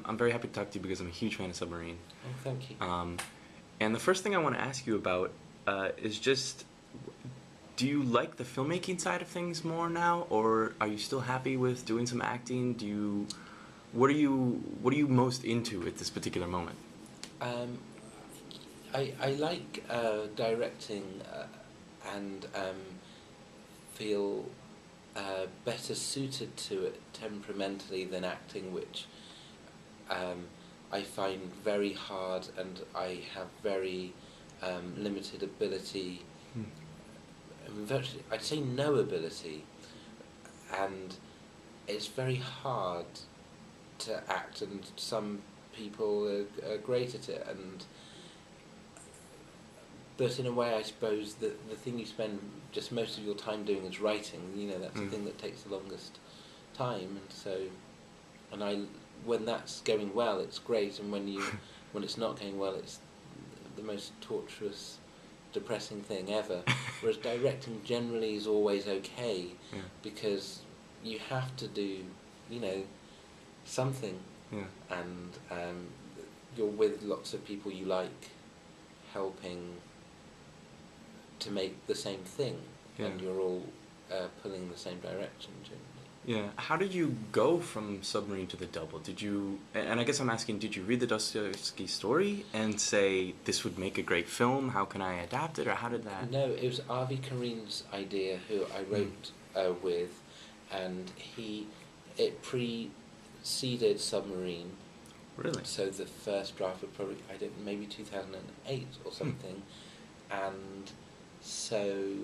I'm very happy to talk to you because I'm a huge fan of Submarine. Oh, thank you. And the first thing I want to ask you about is just, do you like the filmmaking side of things more now, or are you still happy with doing some acting? What are you most into at this particular moment? Um, I like directing and feel better suited to it temperamentally than acting, which um, I find very hard, and I have very limited ability. Hmm. Virtually, I'd say no ability, and it's very hard to act, and some people are great at it, and but in a way I suppose the thing you spend just most of your time doing is writing. That's the Hmm. thing that takes the longest time, and so and I when that's going well it's great, and when it's not going well it's the most torturous, depressing thing ever. Whereas directing generally is always okay, Yeah. because you have to do you know something, Yeah. and you're with lots of people you like, helping to make the same thing, Yeah. and you're all pulling the same direction generally. Yeah. How did you go from Submarine to The Double? Did you, and I guess I'm asking, did you read the Dostoevsky story and say, this would make a great film, how can I adapt it, or how did that? No, it was Avi Karim's idea, who I wrote with, and it preceded Submarine. Really? So the first draft would probably, I don't know, maybe 2008 or something, and so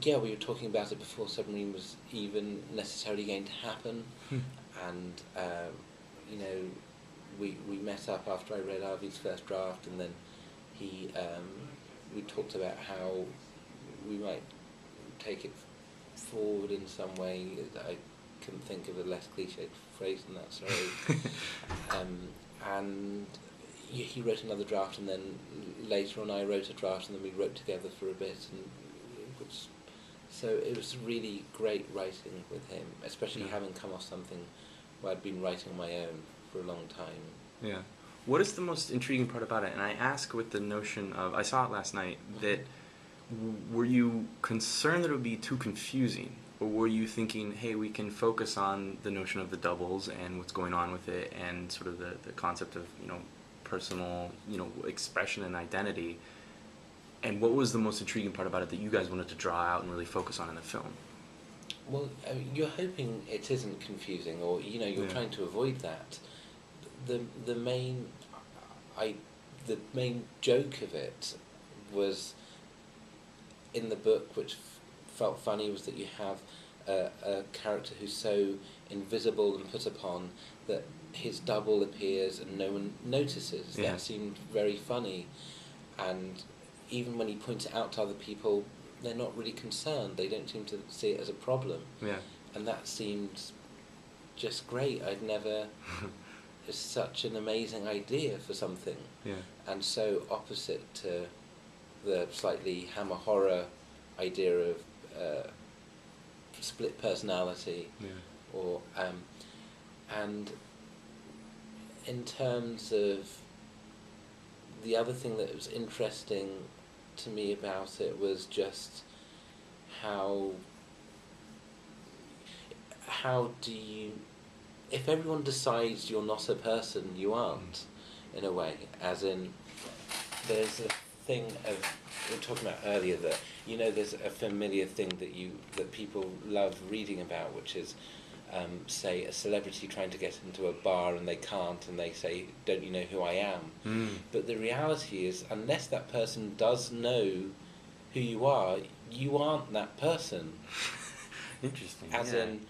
yeah, we were talking about it before Submarine was even necessarily going to happen, Hmm. and we met up after I read Avi's first draft, and then we talked about how we might take it forward in some way. I couldn't think of a less cliched phrase than that, sorry. And he wrote another draft, and then later on I wrote a draft, and then we wrote together for a bit, so it was really great writing with him, especially Yeah. having come off something where I'd been writing on my own for a long time. Yeah. What is the most intriguing part about it? And I ask with the notion of, I saw it last night, that were you concerned that it would be too confusing? Or were you thinking, hey, we can focus on the notion of the doubles and what's going on with it, and sort of the concept of, personal, expression and identity? And what was the most intriguing part about it that you guys wanted to draw out and really focus on in the film? Well, you're hoping it isn't confusing, or you're Yeah. trying to avoid that. The main joke of it was in the book, which felt funny, was that you have a character who's so invisible and put upon that his double appears and no one notices. Yeah. That seemed very funny, and even when he points it out to other people, they're not really concerned. They don't seem to see it as a problem. Yeah. And that seemed just great. I'd never... It's such an amazing idea for something. Yeah. And so opposite to the slightly hammer horror idea of split personality. Yeah. Or and in terms of the other thing that was interesting to me about it was just how do you, if everyone decides you're not a person, you aren't, in a way. As in, there's a thing of, we were talking about earlier, that there's a familiar thing that people love reading about, which is say a celebrity trying to get into a bar and they can't, and they say, don't you know who I am? But the reality is, unless that person does know who you aren't that person. Interesting. As yeah. in,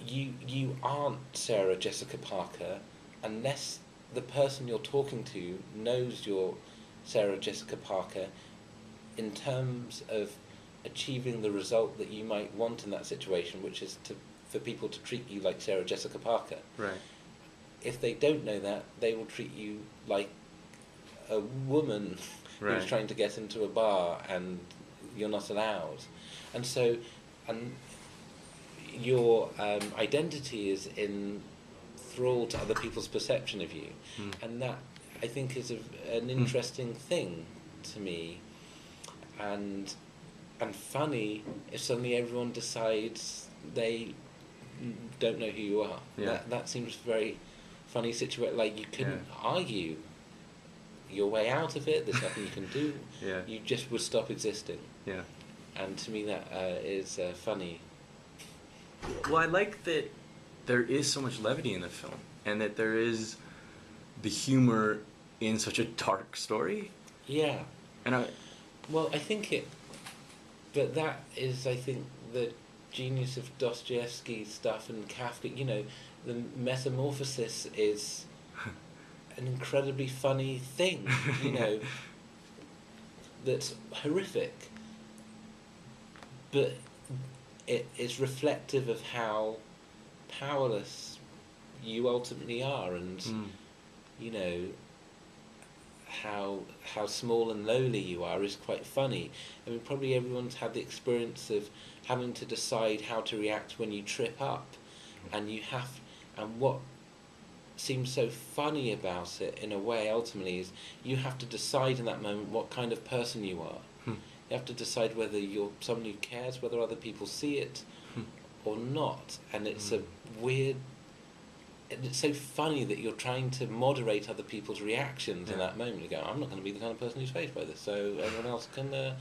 you aren't Sarah Jessica Parker unless the person you're talking to knows you're Sarah Jessica Parker, in terms of achieving the result that you might want in that situation, which is for people to treat you like Sarah Jessica Parker. Right. If they don't know that, they will treat you like a woman Right. who's trying to get into a bar, and you're not allowed. And so, and your identity is in thrall to other people's perception of you, and that I think is an interesting thing to me, and funny if suddenly everyone decides they don't know who you are. Yeah. That seems very funny situation. Like, you couldn't argue your way out of it. There's nothing you can do. Yeah. You just would stop existing. Yeah. And to me, that is funny. Well, I like that there is so much levity in the film, and that there is the humor in such a dark story. Yeah. And Well, I think it. But that is, I think, the genius of Dostoevsky's stuff and Kafka. You know, the metamorphosis is an incredibly funny thing. You know, that's horrific, but it is reflective of how powerless you ultimately are, and you know, how small and lowly you are is quite funny. I mean, probably everyone's had the experience of having to decide how to react when you trip up, and what seems so funny about it in a way ultimately is you have to decide in that moment what kind of person you are. You have to decide whether you're someone who cares whether other people see it or not, and it's a weird. It's so funny that you're trying to moderate other people's reactions in that moment. You go, I'm not going to be the kind of person who's faced by this, so everyone else can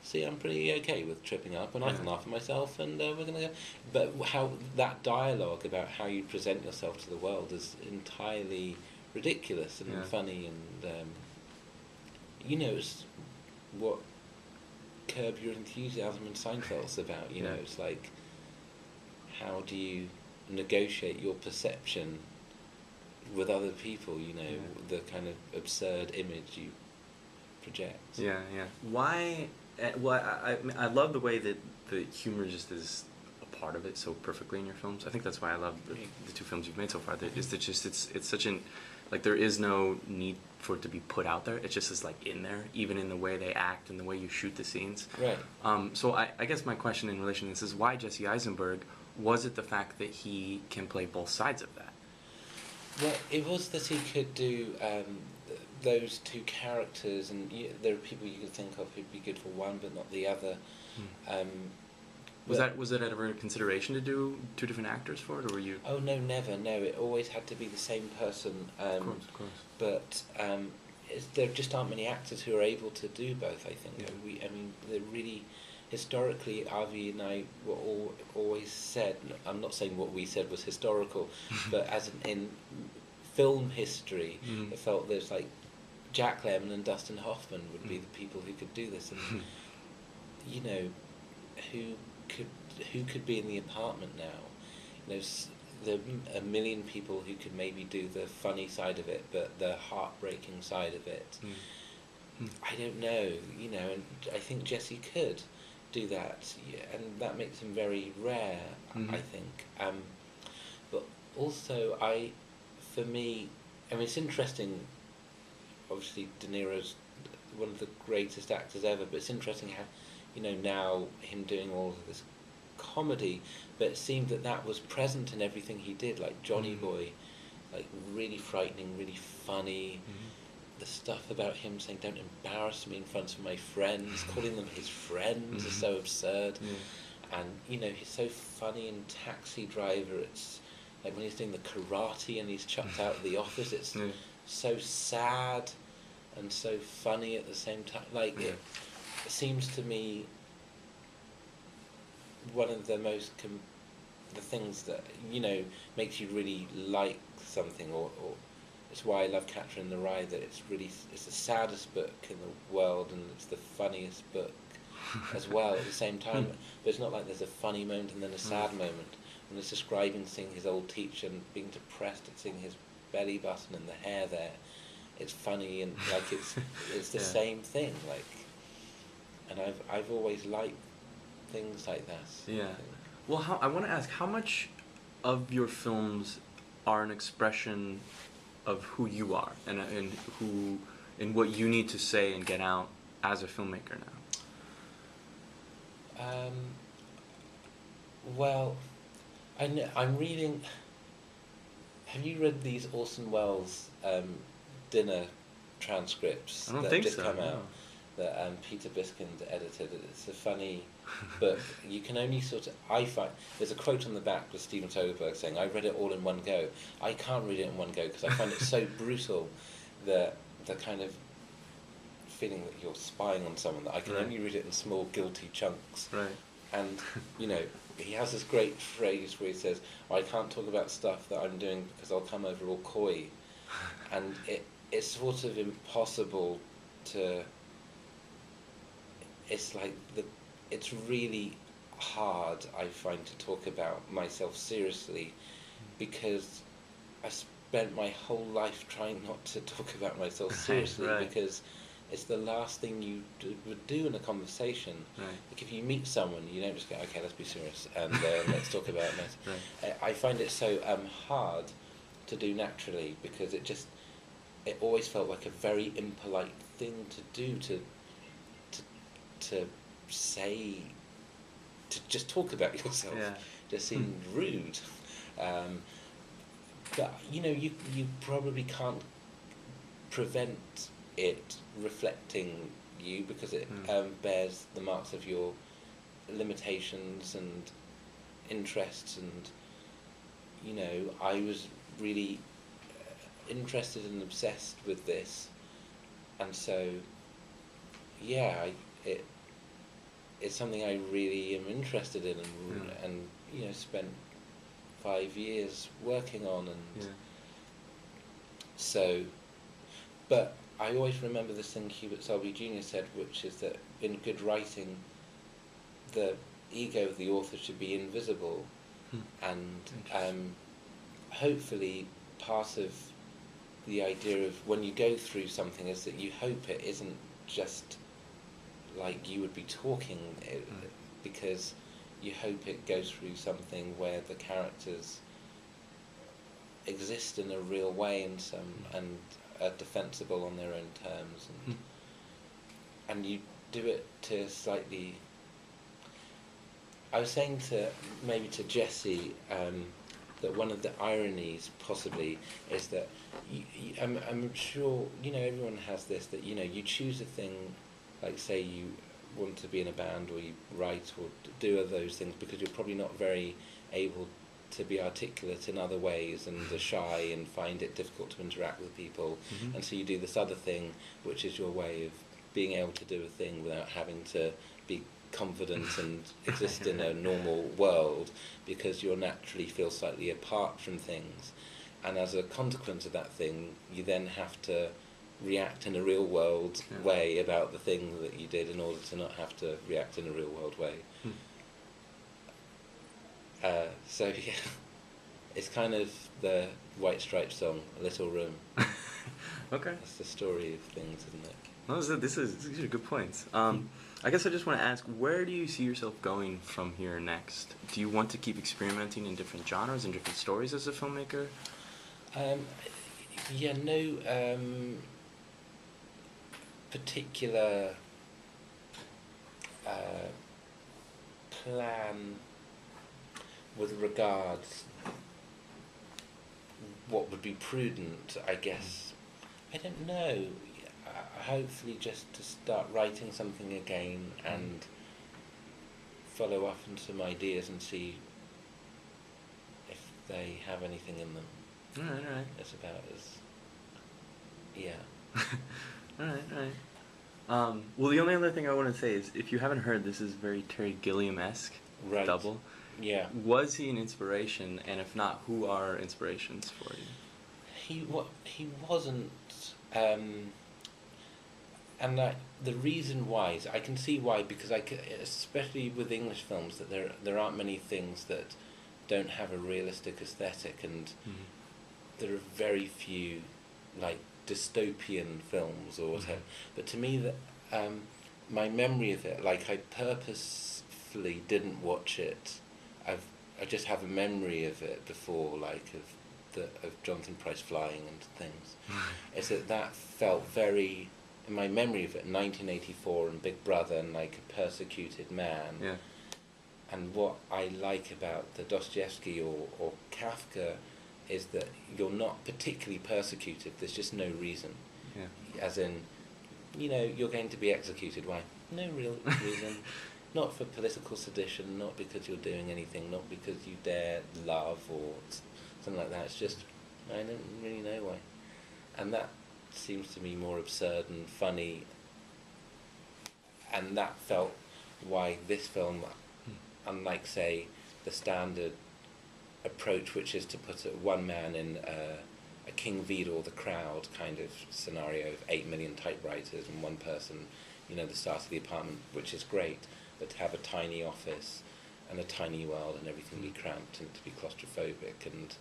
see I'm pretty okay with tripping up, and I can laugh at myself, and we're going to go. But how that dialogue about how you present yourself to the world is entirely ridiculous and funny, and you know, it's what Curb Your Enthusiasm and Seinfeld's about. You know, it's like, how do you negotiate your perception with other people, you know, the kind of absurd image you project. Yeah. Why? Well, I love the way that the humor just is a part of it so perfectly in your films. I think that's why I love the two films you've made so far. Is that just it's such an, like, there is no need for it to be put out there. It just is like in there, even in the way they act and the way you shoot the scenes. Right. So I guess my question in relation to this is, why Jesse Eisenberg? Was it the fact that he can play both sides of that? Well, it was that he could do those two characters, and there are people you could think of who'd be good for one but not the other. Was that ever a consideration to do two different actors for it, or were you? Oh no, never. No, it always had to be the same person. Of course. But there just aren't many actors who are able to do both. I think. I mean, they're really. Historically, Avi and I were always said, I'm not saying what we said was historical, but as in film history, it felt there's like Jack Lemmon and Dustin Hoffman would be the people who could do this, and you know, who could be in The Apartment now? You know, there are a million people who could maybe do the funny side of it, but the heartbreaking side of it, I don't know. You know, and I think Jesse could do that, and that makes him very rare, I think. But also, for me, I mean, it's interesting. Obviously, De Niro's one of the greatest actors ever, but it's interesting how, you know, now him doing all of this comedy, but it seemed that was present in everything he did, like Johnny Boy, like really frightening, really funny. The stuff about him saying, don't embarrass me in front of my friends, calling them his friends is so absurd. And, you know, he's so funny in Taxi Driver. It's like when he's doing the karate and he's chucked out of the office, it's so sad and so funny at the same time. Like, it seems to me one of the most, the things that, you know, makes you really like something, or it's why I love Catcher in the Rye, that it's the saddest book in the world, and it's the funniest book as well at the same time. But it's not like there's a funny moment and then a sad moment. When it's describing seeing his old teacher and being depressed at seeing his belly button and the hair there, it's funny, and like it's the same thing. Like, and I've always liked things like that. Yeah. Well, I want to ask, how much of your films are an expression of who you are and what you need to say and get out as a filmmaker now? Well, I know, I'm reading. Have you read these Orson Welles dinner transcripts I don't that think have just so. come No. out? That Peter Biskind edited. It's a funny book. You can only sort of. I find there's a quote on the back with Steven Soderbergh saying, "I read it all in one go." I can't read it in one go because I find it so brutal. The kind of feeling that you're spying on someone, that I can Right. only read it in small guilty chunks. Right. And you know, he has this great phrase where he says, "I can't talk about stuff that I'm doing because I'll come over all coy," and it's sort of impossible to. It's like it's really hard, I find, to talk about myself seriously, because I spent my whole life trying not to talk about myself seriously, Right. because it's the last thing you would do in a conversation. Right. Like if you meet someone, you don't just go, okay, let's be serious and let's talk about this. Right. I find it so hard to do naturally, because it always felt like a very impolite thing to do, to say, to just talk about yourself. Yeah. Just seemed rude. But you know, you probably can't prevent it reflecting you, because it bears the marks of your limitations and interests. And you know, I was really interested and obsessed with this, and so yeah, it's something I really am interested in, and you know, spent 5 years working on, and so, but I always remember this thing Hubert Selby Jr. said, which is that in good writing, the ego of the author should be invisible, and hopefully part of the idea of when you go through something is that you hope it isn't just like you would be talking, because you hope it goes through something where the characters exist in a real way and are defensible on their own terms, and you do it to slightly. I was saying maybe to Jesse that one of the ironies possibly is that I'm sure, you know, everyone has this, that you know, you choose a thing, like say you want to be in a band, or you write or do those things because you're probably not very able to be articulate in other ways, and are shy and find it difficult to interact with people, and so you do this other thing which is your way of being able to do a thing without having to be confident and exist in a normal world, because you naturally feel slightly apart from things, and as a consequence of that thing you then have to react in a real world way about the thing that you did, in order to not have to react in a real world way. So yeah, it's kind of the White Stripes song, A Little Room. Okay. That's the story of things, isn't it? No, these are good points. I guess I just want to ask, where do you see yourself going from here next? Do you want to keep experimenting in different genres and different stories as a filmmaker? Yeah, no particular plan with regards what would be prudent, I guess. I don't know. Hopefully just to start writing something again and follow up on some ideas and see if they have anything in them. Alright. It's about as... yeah. Alright. Well, the only other thing I want to say is, if you haven't heard, this is very Terry Gilliam-esque. Right. Double. Yeah. Was he an inspiration, and if not, who are inspirations for you? He wasn't, and the reason why is, I can see why, because especially with English films, that there aren't many things that don't have a realistic aesthetic, and there are very few like dystopian films or whatever. But to me, that my memory of it, like I purposefully didn't watch it. I just have a memory of it before, like of Jonathan Pryce flying and things. Is that felt very, in my memory of it, 1984 and Big Brother and like a persecuted man. Yeah. And what I like about the Dostoevsky or Kafka is that you're not particularly persecuted. There's just no reason. Yeah. As in, you're going to be executed. Why? No real reason. Not for political sedition, not because you're doing anything, not because you dare love or something like that. It's just, I don't really know why. And that seems to me more absurd and funny. And that felt why this film, unlike, say, the standard approach, which is to put one man in a King Vidor, the crowd kind of scenario of 8 million typewriters and one person, the start of the apartment, which is great, but to have a tiny office and a tiny world and everything be cramped and to be claustrophobic, and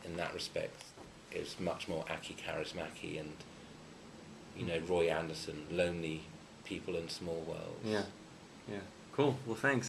in that respect, it's much more Aki Kaurismäki and, Roy Anderson, lonely people in small worlds. Yeah. Yeah. Cool. Well, thanks.